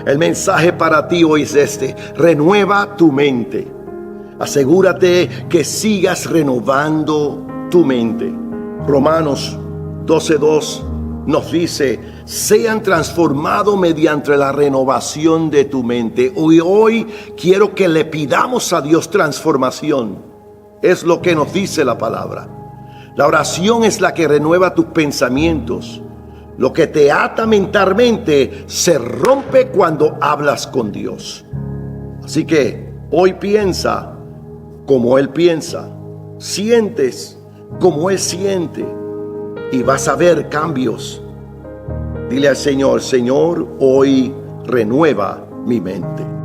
El mensaje para ti hoy es este: renueva tu mente. Asegúrate que sigas renovando tu mente. Romanos 12:2 nos dice: sean transformados mediante la renovación de tu mente. Hoy quiero que le pidamos a Dios transformación. Es lo que nos dice la palabra. La oración es la que renueva tus pensamientos. Lo que te ata mentalmente se rompe cuando hablas con Dios. Así que hoy piensa como Él piensa, sientes como Él siente, y vas a ver cambios. Dile al Señor: Señor, hoy renueva mi mente.